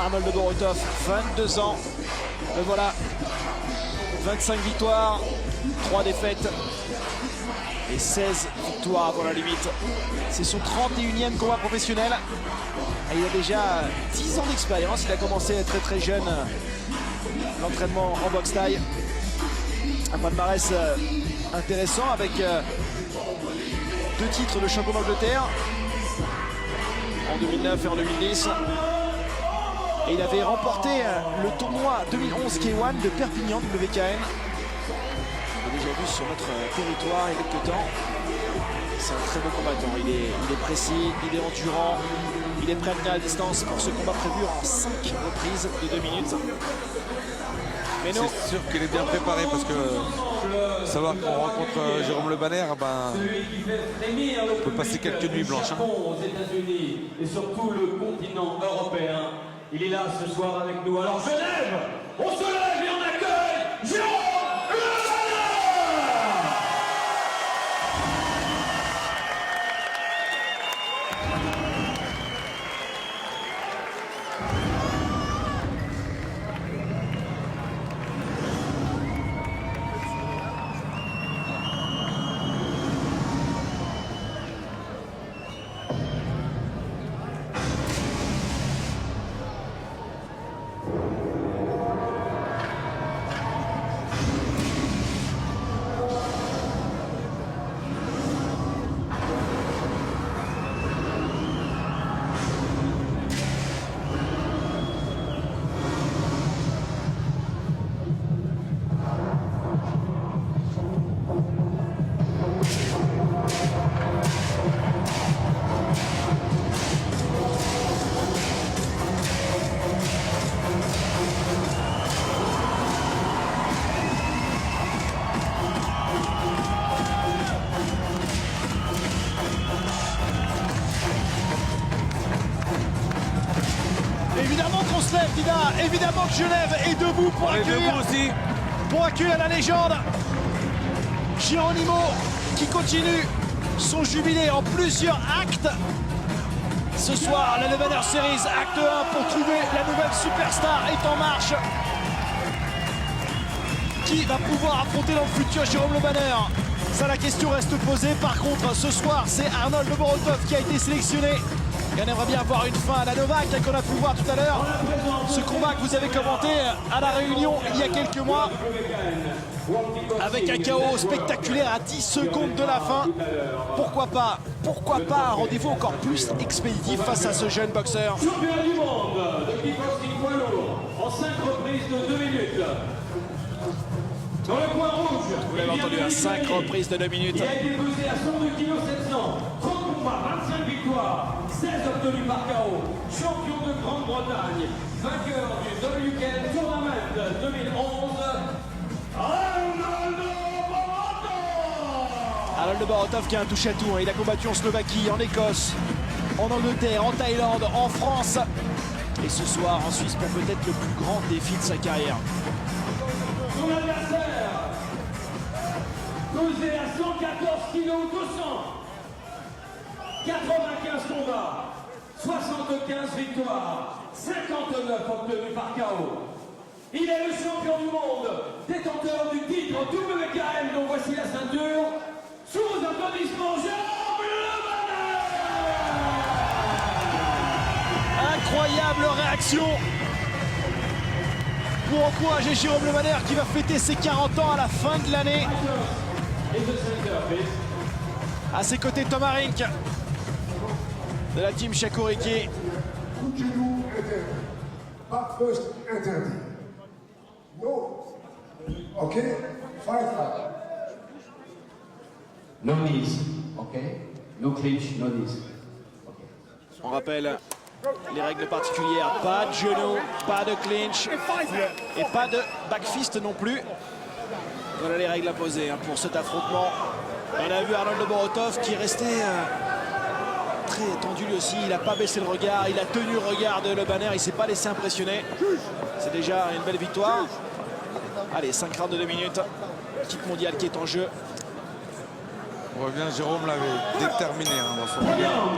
Arnold Borotov, 22 ans. Le voilà, 25 victoires, 3 défaites et 16 victoires avant la limite. C'est son 31e combat professionnel. Et il a déjà 10 ans d'expérience. Il a commencé très jeune l'entraînement en boxe thaï. Un palmarès intéressant avec 2 titres de champion d'Angleterre en 2009 et en 2010. Et il avait remporté le tournoi 2011 K1 de Perpignan WKN. Il est aujourd'hui sur notre territoire il y a quelques temps. C'est un très beau combattant. Il est précis, il est endurant, il est prêt à tenir la distance pour ce combat prévu en 5 reprises de 2 minutes. Mais non. C'est sûr qu'il est bien préparé parce que savoir qu'on rencontre Jérôme Le Banner, ben, on peut passer quelques nuits blanches. Aux États-Unis et sur tout le continent européen. Il est là ce soir avec nous. Alors Genève, on se lève et on accueille Jérôme Le Banner. Évidemment qu'on se lève, Dida. Évidemment que Genève est debout pour accueillir la légende. Geronimo qui continue son jubilé en plusieurs actes. Ce soir, la Le Banner Series, acte 1 pour trouver la nouvelle superstar est en marche. Qui va pouvoir affronter dans le futur Jérôme Le Banner? Ça, la question reste posée. Par contre, ce soir, c'est Arnold Borotov qui a été sélectionné. Et on aimerait bien avoir une fin à la Novak qu'on a pu voir tout à l'heure. Ce combat que vous avez commenté à la Réunion il y a quelques mois. Avec un KO spectaculaire à 10 secondes de la fin. Pourquoi pas un rendez-vous encore plus expéditif face à ce jeune boxeur. Champion du monde de kickboxing poids lourd en 5 reprises de 2 minutes. Dans le coin rouge, Vous l'avez entendu à 5 reprises de 2 minutes. il a été pesé à 102 kg 700, 30 combats, 25 victoires, 16 obtenus par KO, champion de Grande-Bretagne, vainqueur du WKN Tournament 2011, Arnold Borotov. Arnold Borotov qui a un touche-à-tout. Il a combattu en Slovaquie, en Écosse, en Angleterre, en Thaïlande, en France. Et ce soir en Suisse pour peut-être le plus grand défi de sa carrière. Son adversaire, pesé à 114 kg 200, 95 combats, 75 victoires, 59 obtenus par KO. Il est le champion du monde, détenteur du titre WKN, dont voici la ceinture, sous vos applaudissements, Jérôme Le Banner. Incroyable réaction pour encourager Jérôme Le Banner qui va fêter ses 40 ans à la fin de l'année. À ses côtés, Thomas Rink de la team Shakuriki. Coup de genou interdit. Back first interdit. No. OK? 5 No knees, okay? No clinch, no knees. Okay. On rappelle les règles particulières, pas de genou, pas de clinch et pas de back fist non plus. Voilà les règles à poser pour cet affrontement. On a vu Arnold Borotov qui restait très tendu lui aussi. Il n'a pas baissé le regard, il a tenu le regard de Le Banner, il ne s'est pas laissé impressionner. C'est déjà une belle victoire. Allez, 5 rounds de 2 minutes. Équipe mondiale qui est en jeu. On revient, Jérôme l'avait déterminé dans son regard.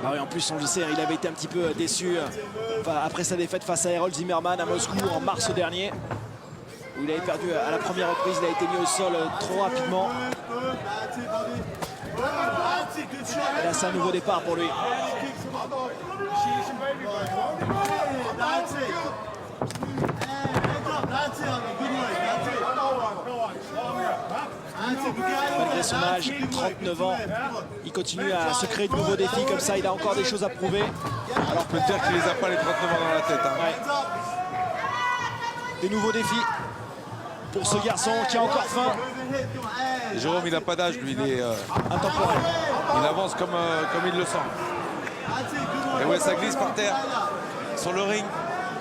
Ah oui, en plus, on le sait, il avait été un petit peu déçu après sa défaite face à Harold Zimmerman à Moscou en mars dernier, où il avait perdu à la première reprise. Il a été mis au sol trop rapidement. Et là, c'est un nouveau départ pour lui. Malgré son âge, 39 ans, il continue à se créer de nouveaux défis comme ça. Il a encore des choses à prouver. Alors peut-être qu'il les a pas les 39 ans dans la tête. Hein. Ouais. Des nouveaux défis pour ce garçon qui a encore faim. Et Jérôme, il n'a pas d'âge, lui, il est Intemporel. il avance comme il le sent. Et ouais, ça glisse par terre sur le ring.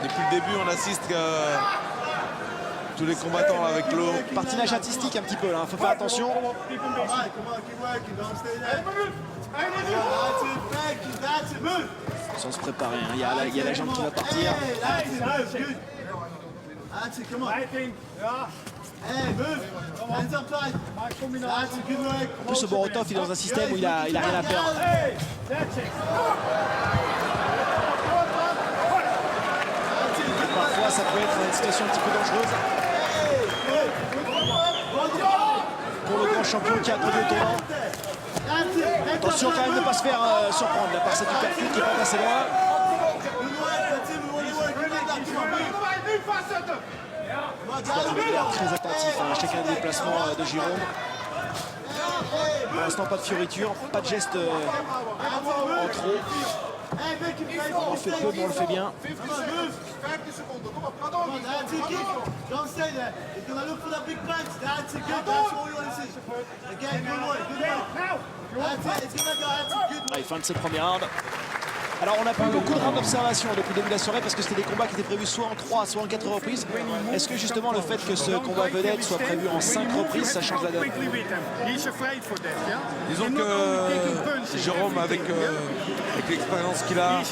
Depuis le début, on assiste tous les combattants avec l'eau. Patinage artistique un petit peu là, faut faire attention. Sans se préparer, hein. Il y a la jambe qui va partir. En plus, ce Borotov, il est dans un système où il a rien à perdre. Parfois, ça peut être une situation un petit peu dangereuse pour le grand champion qui a trouvé le tournant. Attention quand même de ne pas se faire surprendre là, par cette uppercut qui est pas assez loin. Il a l'air très attentif à chacun des déplacements de Jérôme. Pour l'instant, pas de fioriture, pas de geste en trop. On en fait peu, mais on le fait bien. Allez, fin de ce premier round. Alors on n'a pas eu beaucoup de rounds d'observation depuis le début de la soirée parce que c'était des combats qui étaient prévus soit en 3, soit en 4 reprises. Est-ce que justement le fait que ce combat vedette soit prévu en 5 reprises, ça change la donne? Disons que Jérôme, avec l'expérience qu'il a,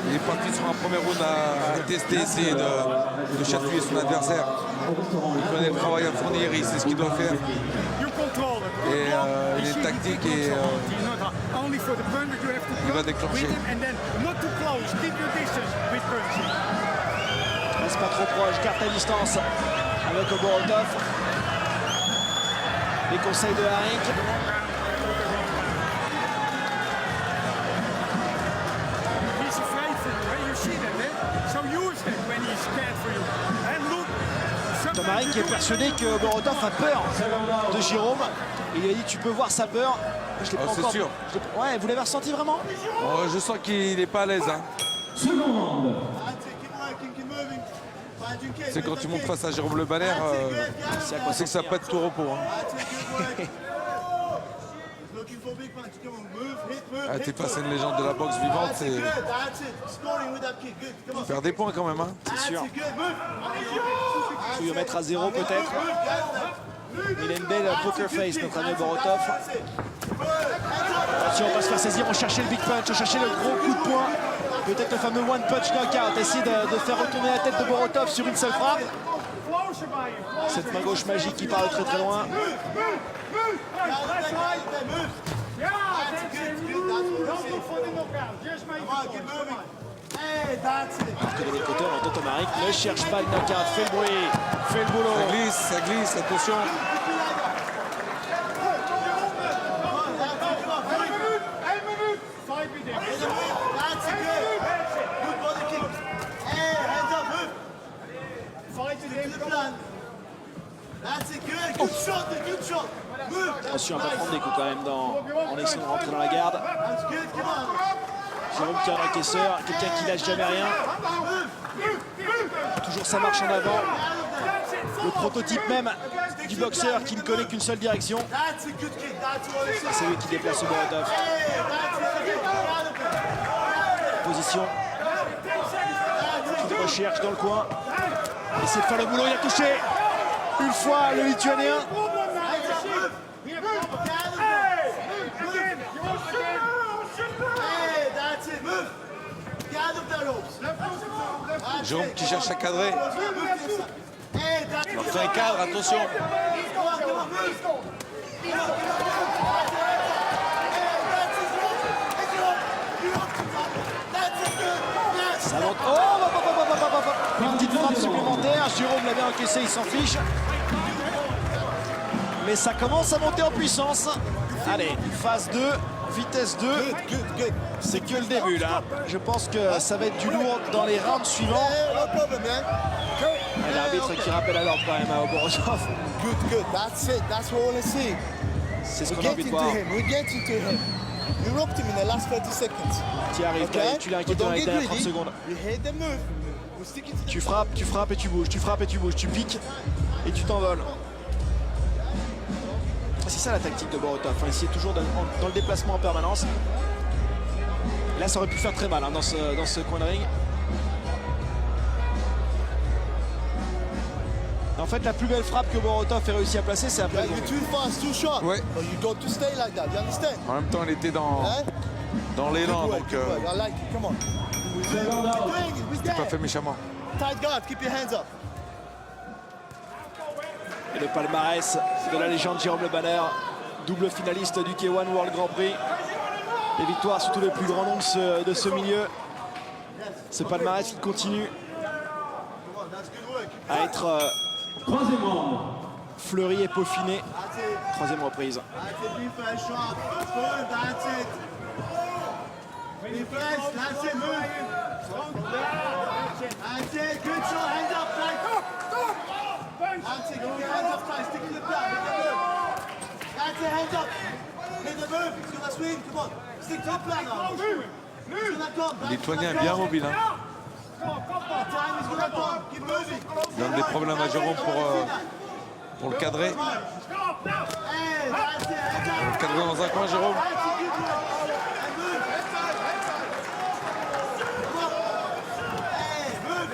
il est parti sur un premier round à tester, essayer de chatouiller son adversaire. Il connaît le travail à fournir, il sait ce qu'il doit faire. Et il est tactique et il va déclencher. Reste pas trop proche, garde ta distance avec Borotov. Les conseils de Haring. Tom Haring qui est persuadé que Borotov a peur de Jérôme. Et il a dit tu peux voir sa peur. Je l'ai pas encore. C'est sûr. Ouais, vous l'avez ressenti vraiment? Je sens qu'il n'est pas à l'aise. Hein. C'est quand tu montes face à Jérôme Le Banner, c'est que ça n'a pas de tout repos. Hein. T'es face à une légende de la boxe vivante, c'est faire des points quand même. Hein. C'est sûr. Il faut y remettre à 0 peut-être. Il a une belle poker face, notre ami Borotov. Attention, on va se faire saisir, on cherchait le big punch, on cherchait le gros coup de poing. Peut-être le fameux one punch knockout, essayer de faire retourner la tête de Borotov sur une seule frappe. Cette main gauche magique qui part de très très loin. Alors que de l'autre côté, on entend Tom Haring, ne cherche pas le knockout, fais le bruit, fais le boulot. Ça glisse, attention. Attention à ne pas prendre des coups quand même en essayant de rentrer dans la garde. Jérôme qui est un encaisseur, quelqu'un qui lâche jamais rien. Toujours sa marche en avant. Le prototype même du boxeur qui ne connaît qu'une seule direction. C'est lui qui déplace le Borotov. Position. Petite recherche dans le coin. Essaie de faire le boulot, il a touché une fois le Lituanien. Jérôme qui cherche à cadrer. Alors, un cadre, attention. Ça monte. Oh, une petite frappe supplémentaire. Jérôme l'a bien encaissé, il s'en fiche. Mais ça commence à monter en puissance. Allez, phase 2, vitesse 2. C'est que le début là. Je pense que ça va être du lourd dans les rounds suivants. Et l'arbitre qui rappelle à l'ordre quand même à Oborotov. Good. That's it. That's what I want to see. C'est ce We're qu'on a envie de getting to voir. him. We're getting to him. You rocked him in the last 30 seconds. Tu arrives, Okay? tu l'as But inquiété dans don't les get dernières 30 greedy. secondes. You hit the move. We're sticking to the Tu frappes et tu bouges, tu frappes et tu bouges, tu piques et tu t'envoles. C'est ça la tactique de Borotov, hein. Essayer toujours dans le déplacement en permanence. Là ça aurait pu faire très mal hein, dans ce coin de ring. En fait la plus belle frappe que Borotov ait réussi à placer c'est après le You're gong. too fast, too sharp. Ouais. But you got to stay like that. You understand? En même temps, il était dans Eh? l'élan, Good work, donc good work. I like it. Come on. We're doing it. We're pas there. fait méchamment. Tight guard. Keep your hands up. Et le palmarès de la légende Jérôme Le Banner, double finaliste du K1 World Grand Prix. Les victoires sur tous les plus grands noms de ce milieu. Ce palmarès qui continue à être Troisième round. fleuri et peaufiné. Troisième reprise. That's it. Defense sharp. Good. That's it. Defense. That's it. Move. That's it. Good shot. Hands up. Tight. That's it. Keep your hands up tight. Stick to the plan. Hit the move. That's it. Hands up. Hit the move. It's gonna swing. Come on. Stick to the plan now. It's gonna come. Le Lituanien est bien mobile. Hein. Time is gonna come. Keep moving. Il donne des problèmes à Jérôme pour le cadrer. Hey, that's it. Hands up. Cadrer dans un coin, Jérôme. That's it. Good work. And move. Hey, move.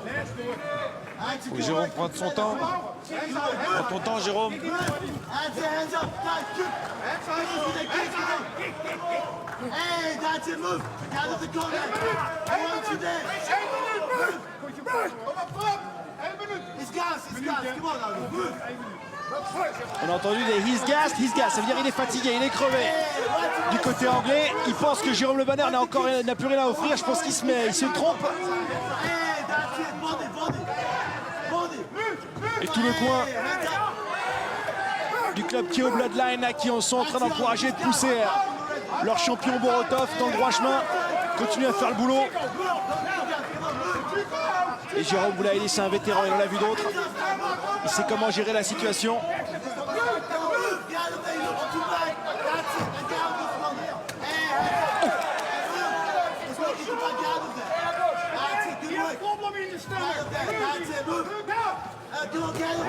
That's it. Faut que Jérôme prenne son temps. Prends ton temps, Jérôme. That's it. Hands up. Tight. Good. Hey, that's it. Move. Out of the corner. I want you there. It's gas. It's gas. Come on now. Move. On a entendu des he's gassed, ça veut dire il est fatigué, il est crevé. Du côté anglais, il pense que Jérôme Le Banner n'a plus rien à offrir. Je pense qu'il se trompe. Hey, that's it. Body. Et tout le coin du club KO Bloodline là, qui sont en train d'encourager, de pousser leur champion Borotov dans le droit chemin. Continue à faire le boulot. Et Jérôme Boulaïli, c'est un vétéran, il en a vu d'autres. Il sait comment gérer la situation.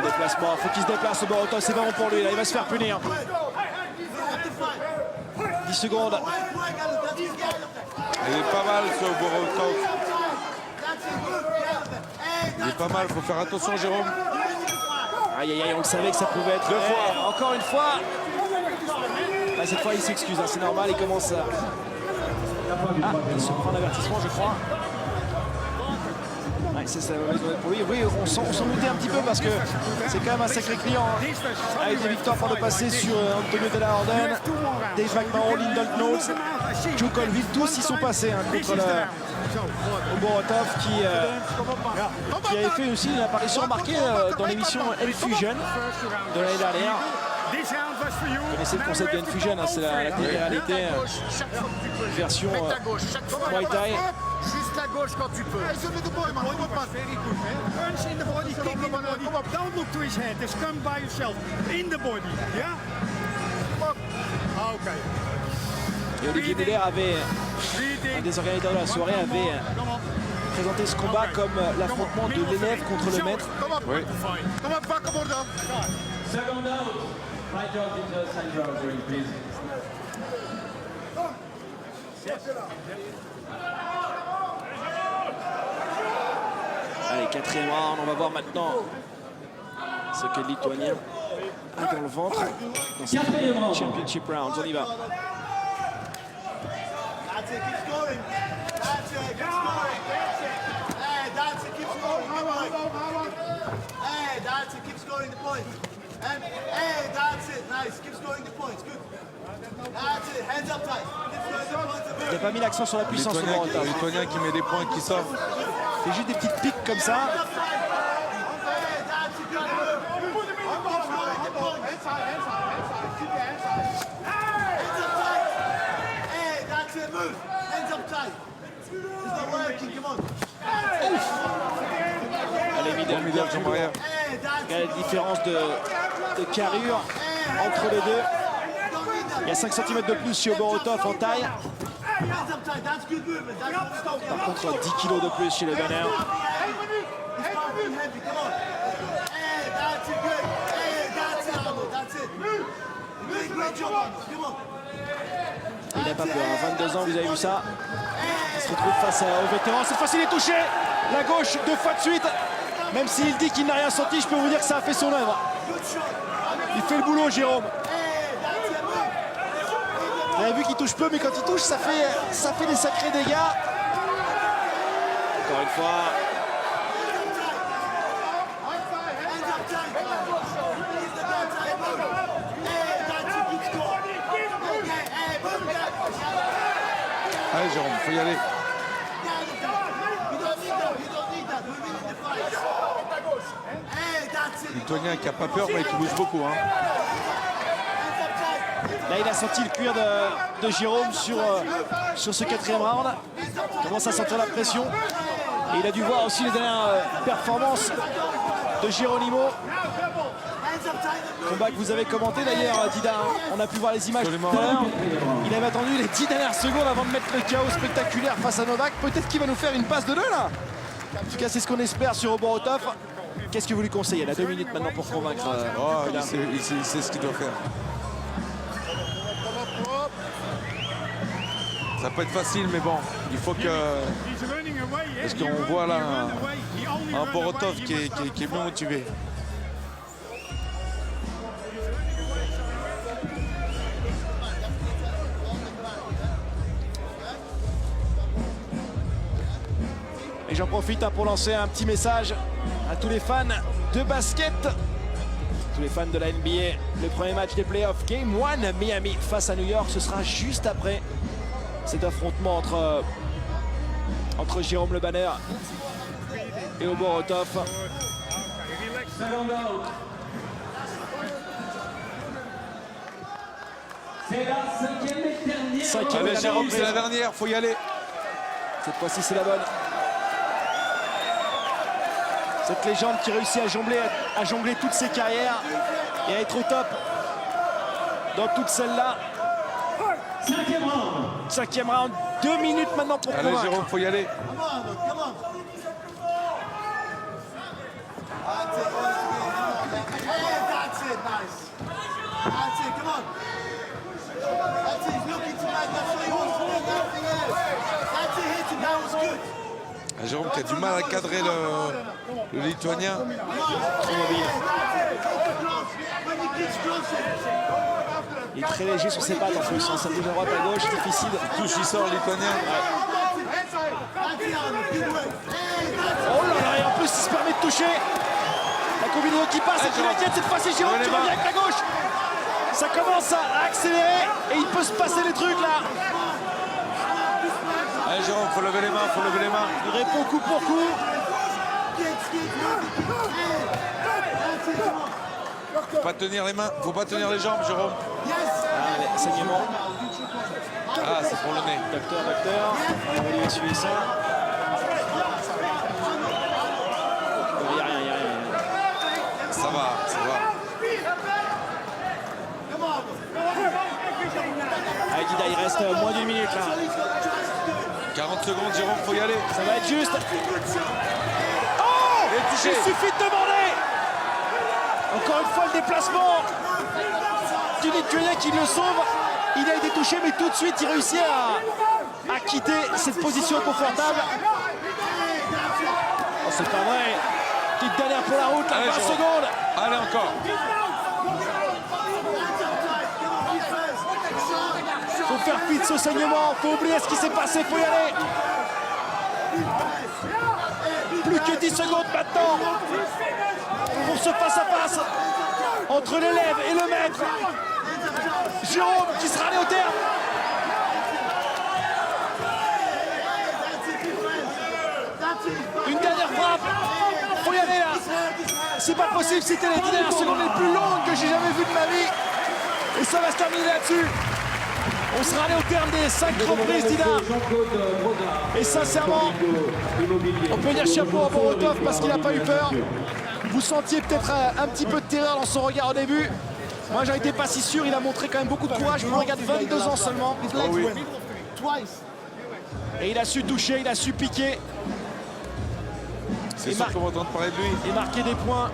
Déplacement, il faut qu'il se déplace au Borotov, c'est pas bon pour lui, là, il va se faire punir. 10 secondes. Il est pas mal ce Borotov. Il est pas mal, faut faire attention, Jérôme. Aïe aïe aïe, on le savait que ça pouvait être. Deux fois. Encore une fois. Là, cette fois, il s'excuse, hein, c'est normal, il commence à. Ah, il se prend l'avertissement, je crois. Ouais, c'est ça, pour lui. Oui, on s'en doutait un petit peu parce que c'est quand même un sacré client. Hein, avec des victoires par le passé sur Antonio de la Orden, Dave McMahon, Lyndon Knowles, Joe Colville, tous y sont passés hein, contre Borotov qui avait fait aussi une apparition remarquée dans l'émission N-Fusion de l'année dernière. Vous connaissez le concept de N-Fusion, hein, c'est la télé-réalité version Muay Thai. Juste la gauche quand tu peux. Punch in the body, kick in the body. Don't look to his head. Just come by yourself. In the body. Yeah? Okay. Et Olivier Muller avait, un des organisateurs de la soirée, avait présenté ce combat comme l'affrontement de l'élève contre le maître. Oui. Second out. Right out into the center of the ring, please. Allez, quatrième round, on va voir maintenant ce que le Lituanien a dans le ventre dans cette championship round. On y va. That's it, keep scoring. That's it, keep scoring. Hey, that's it, keep scoring. Good work. Hey, that's it, keep scoring the points. And hey, that's it, nice. Keep scoring the points. Good. That's it, hands up tight. Keep scoring the points. Il n'a pas mis l'accent sur la puissance au Borotov. Le Lituanien qui met des points qui sort. Il fait juste des petites piques comme ça. Allez, middle jambe arrière. Regardez la différence de carrure entre les deux. Il y a 5 cm de plus chez Oborotov en taille. Par contre, 10 kg de plus chez le Banner. Il n'a pas peur, 22 ans, vous avez vu ça. Il se retrouve face au vétéran. Cette fois-ci, il est touché. La gauche, 2 fois de suite. Même s'il dit qu'il n'a rien senti, je peux vous dire que ça a fait son œuvre. Il fait le boulot, Jérôme. Vous avez vu qu'il touche peu, mais quand il touche, ça fait des sacrés dégâts. Encore une fois. Allez, Jérôme, faut y aller. Lituanien qui n'a pas peur, mais qui bouge beaucoup. Hein. Là, il a senti le cuir de Jérôme sur ce 4e round. Il commence à sentir la pression. Et il a dû voir aussi les dernières performances de Geronimo. Combat que vous avez commenté d'ailleurs, Dida. On a pu voir les images tout à l'heure. Il avait attendu les 10 dernières secondes avant de mettre le chaos spectaculaire face à Novak. Peut-être qu'il va nous faire une passe de 2 là. En tout cas, c'est ce qu'on espère sur Oborotov. Qu'est-ce que vous lui conseillez? Il a 2 minutes maintenant pour convaincre. Il sait ce qu'il doit faire. Ça peut être facile, mais bon, il faut que... Parce qu'on voit là un Borotov qui est bien motivé. Et j'en profite pour lancer un petit message à tous les fans de basket, tous les fans de la NBA. Le premier match des playoffs, Game 1, Miami face à New York, ce sera juste après cet affrontement entre Jérôme Le Banner et Oborotov. C'est la 5e et dernière. Allez, Jérôme, c'est la dernière, faut y aller. Cette fois-ci, c'est la bonne. Cette légende qui réussit à jongler toutes ses carrières et à être au top dans toutes celles-là. 5e round. 5e round, 2 minutes maintenant pour Allez, convaincre. Jérôme, faut y aller. Jérôme qui a du mal à cadrer le Lituanien. Trop mobile. Il est très léger sur ses pattes en plus. Ça bouge à droite, à gauche, difficile. Touche, il sort, le Lituanien. Oh là là, et en plus, il se permet de toucher. La combinaison qui passe et qui l'inquiète. Cette fois-ci, Jérôme qui revient avec la gauche. Ça commence à accélérer et il peut se passer des trucs là. Allez, Jérôme, faut lever les mains, faut lever les mains. Il répond coup pour coup. Faut pas tenir les mains, faut pas tenir les jambes, Jérôme. Ah, saignement. Ah, c'est pour le nez. Docteur. On va lui essuyer ça. Il n'y a rien. Ça va. Ah, Guida, il reste moins d'1 minute là. 40 secondes, Jérôme, faut y aller. Ça va être juste. Oh! Il suffit de demander. Encore une fois, le déplacement du Lituanien qui le sauve. Il a été touché, mais tout de suite, il réussit à quitter cette position confortable. Oh, c'est pas vrai. Petite dernière pour la route, là, 20 secondes. Allez, encore. Faut faire fi de ce saignement, faut oublier ce qui s'est passé, faut y aller. Plus que 10 secondes maintenant pour ce face-à-face entre l'élève et le maître. Jérôme qui sera allé au terme. c'est pas possible, c'était les 10 dernières secondes les plus longues que j'ai jamais vues de ma vie. Et ça va se terminer là-dessus. On sera allé au terme des 5 reprises d'Ina. Et sincèrement, on peut dire chapeau à Borotov parce qu'il n'a pas eu peur. Vous sentiez peut-être un petit peu de terreur dans son regard au début. Moi, j'en étais pas si sûr. Il a montré quand même beaucoup de courage. Pour un gars de 22 ans seulement. Et il a su toucher, il a su piquer. C'est sûr qu'on va entendre parler de lui. Et marquer des points.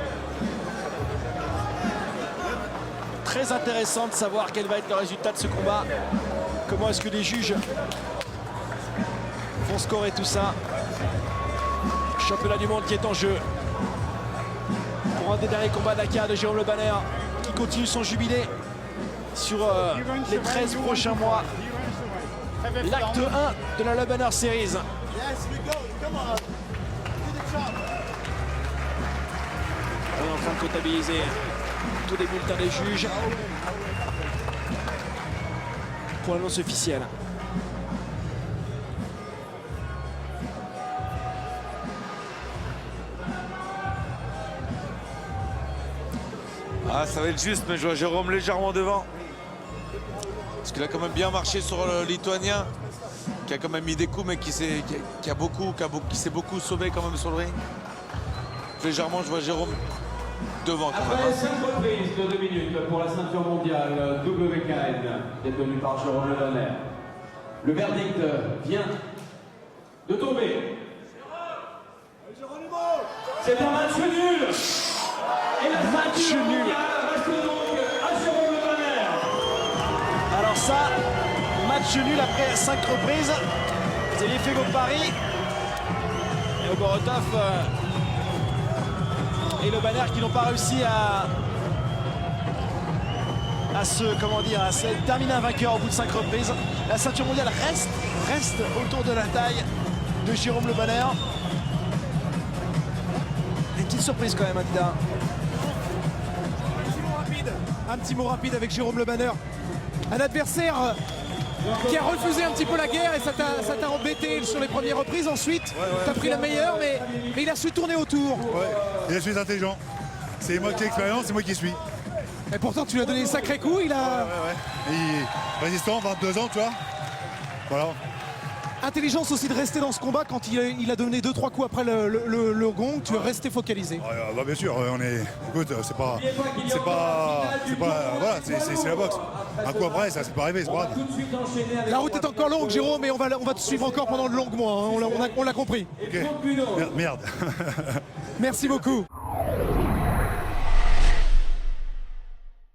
Très intéressant de savoir quel va être le résultat de ce combat. Comment est-ce que les juges vont scorer tout ça. Championnat du monde qui est en jeu. Pour un des derniers combats de la carte de Jérôme Le Banner qui continue son jubilé sur les 13 prochains mois. L'acte 1 de la Le Banner Series. Yes, we go. Come on. Do the job. On est en train de comptabiliser tous les bulletins des juges pour l'annonce officielle. Ah, ça va être juste, mais je vois Jérôme légèrement devant. Parce qu'il a quand même bien marché sur le Lituanien, qui a quand même mis des coups, mais qui s'est beaucoup sauvé quand même sur le ring. Légèrement, je vois Jérôme devant quand même. Après 5 reprises de 2 minutes pour la ceinture mondiale WKN, détenue par Jérôme Le Banner. Le verdict vient de tomber. C'est un match nul. Et la ceinture mondiale reste donc à Jérôme Le Banner. Alors ça, match nul après 5 reprises. Vous aviez fait vos paris. Et Borotov et Le Banner qui n'ont pas réussi à se terminer un vainqueur au bout de 5 reprises. La ceinture mondiale reste autour de la taille de Jérôme Le Banner. Une petite surprise quand même, Adida. Un petit mot rapide avec Jérôme Le Banner. Un adversaire qui a refusé un petit peu la guerre et ça t'a embêté sur les premières reprises. Ensuite, t'as pris la meilleure, mais il a su tourner autour. Ouais, je suis intelligent. C'est moi qui ai l'expérience, c'est moi qui suis. Et pourtant, tu lui as donné des sacrés coups. Il a Il est résistant, 22 ans, tu vois. Voilà. intelligence aussi de rester dans ce combat quand il a donné 2-3 coups après le gong. Tu es resté focalisé. Bah, bien sûr, on est. Écoute, c'est la boxe. Un coup après, ça c'est pas arrivé, c'est pas grave. La route est encore longue, Jérôme, et on va te suivre encore pendant de longs mois. Hein. On l'a compris. Ok. Merde. Merci beaucoup.